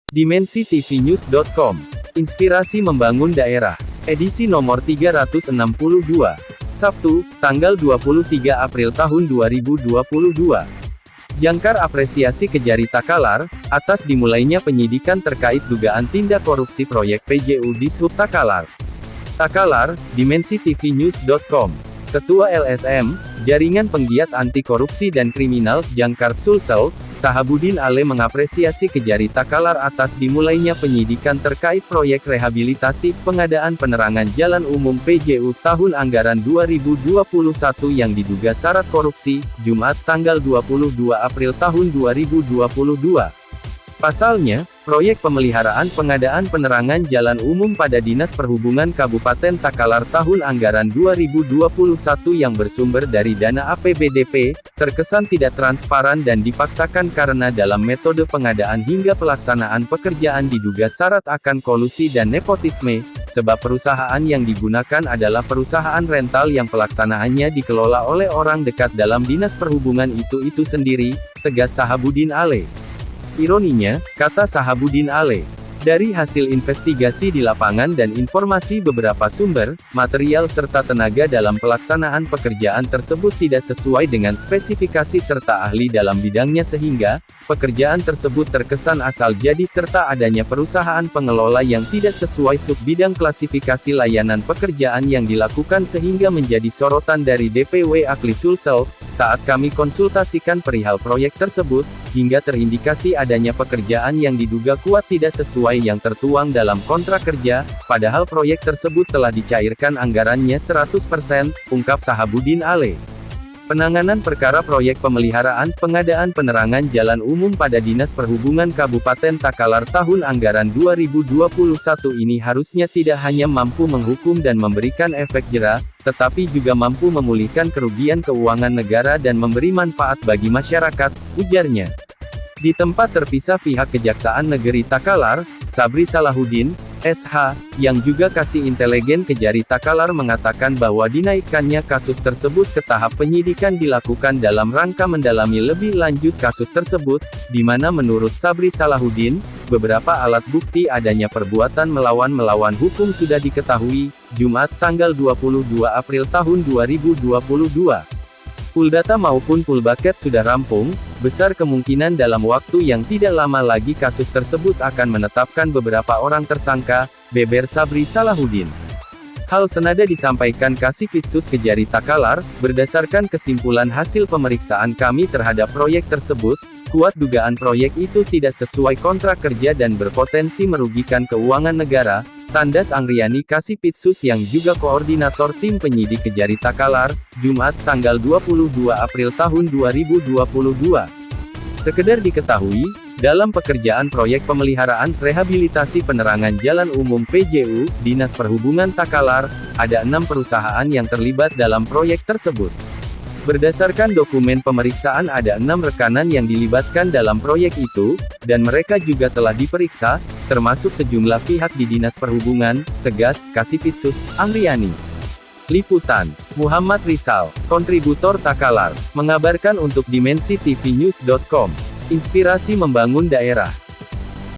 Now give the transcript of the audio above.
Dimensi-TV-News.com. Inspirasi membangun daerah. Edisi nomor 362. Sabtu, tanggal 23 April tahun 2022. Jangkar apresiasi Kejari Takalar, atas dimulainya penyidikan terkait dugaan tindak korupsi proyek PJU di Sub Takalar. Takalar, Dimensi-TV-News.com. Ketua LSM, Jaringan Penggiat Anti Korupsi dan Kriminal, Jangkar Sulsel, Sahabudin Ale mengapresiasi Kejari Takalar atas dimulainya penyidikan terkait proyek rehabilitasi, pengadaan penerangan jalan umum PJU tahun anggaran 2021 yang diduga syarat korupsi, Jumat tanggal 22 April tahun 2022. Pasalnya, proyek pemeliharaan pengadaan penerangan jalan umum pada Dinas Perhubungan Kabupaten Takalar tahun anggaran 2021 yang bersumber dari dana APBDP, terkesan tidak transparan dan dipaksakan karena dalam metode pengadaan hingga pelaksanaan pekerjaan diduga syarat akan kolusi dan nepotisme, sebab perusahaan yang digunakan adalah perusahaan rental yang pelaksanaannya dikelola oleh orang dekat dalam Dinas Perhubungan itu sendiri, tegas Sahabudin Ale. Ironinya, kata Sahabudin Ale, dari hasil investigasi di lapangan dan informasi beberapa sumber, material serta tenaga dalam pelaksanaan pekerjaan tersebut tidak sesuai dengan spesifikasi serta ahli dalam bidangnya sehingga, pekerjaan tersebut terkesan asal jadi serta adanya perusahaan pengelola yang tidak sesuai sub-bidang klasifikasi layanan pekerjaan yang dilakukan sehingga menjadi sorotan dari DPW Akli Sulsel, saat kami konsultasikan perihal proyek tersebut, hingga terindikasi adanya pekerjaan yang diduga kuat tidak sesuai yang tertuang dalam kontrak kerja, padahal proyek tersebut telah dicairkan anggarannya 100%, ungkap Sahabudin Ale. Penanganan perkara proyek pemeliharaan pengadaan penerangan jalan umum pada Dinas Perhubungan Kabupaten Takalar tahun anggaran 2021 ini harusnya tidak hanya mampu menghukum dan memberikan efek jera, tetapi juga mampu memulihkan kerugian keuangan negara dan memberi manfaat bagi masyarakat, ujarnya. Di tempat terpisah pihak Kejaksaan Negeri Takalar, Sabri Salahuddin, SH, yang juga kasih intelijen Kejari Takalar mengatakan bahwa dinaikkannya kasus tersebut ke tahap penyidikan dilakukan dalam rangka mendalami lebih lanjut kasus tersebut, di mana menurut Sabri Salahuddin, beberapa alat bukti adanya perbuatan melawan hukum sudah diketahui, Jumat tanggal 22 April tahun 2022. Puldata maupun Pulbaket sudah rampung, besar kemungkinan dalam waktu yang tidak lama lagi kasus tersebut akan menetapkan beberapa orang tersangka, beber Sabri Salahuddin. Hal senada disampaikan Kasipitsus Kejari Takalar, berdasarkan kesimpulan hasil pemeriksaan kami terhadap proyek tersebut, kuat dugaan proyek itu tidak sesuai kontrak kerja dan berpotensi merugikan keuangan negara, tandas Angriani Kasipitsus yang juga koordinator tim penyidik Kejari Takalar, Jumat tanggal 22 April tahun 2022. Sekedar diketahui, dalam pekerjaan proyek pemeliharaan rehabilitasi penerangan jalan umum PJU, Dinas Perhubungan Takalar, ada 6 perusahaan yang terlibat dalam proyek tersebut. Berdasarkan dokumen pemeriksaan ada 6 rekanan yang dilibatkan dalam proyek itu, dan mereka juga telah diperiksa, termasuk sejumlah pihak di Dinas Perhubungan, tegas Kasipitsus Angriani. Liputan, Muhammad Rizal, kontributor Takalar, mengabarkan untuk Dimensi-TV-News.com. Inspirasi membangun daerah.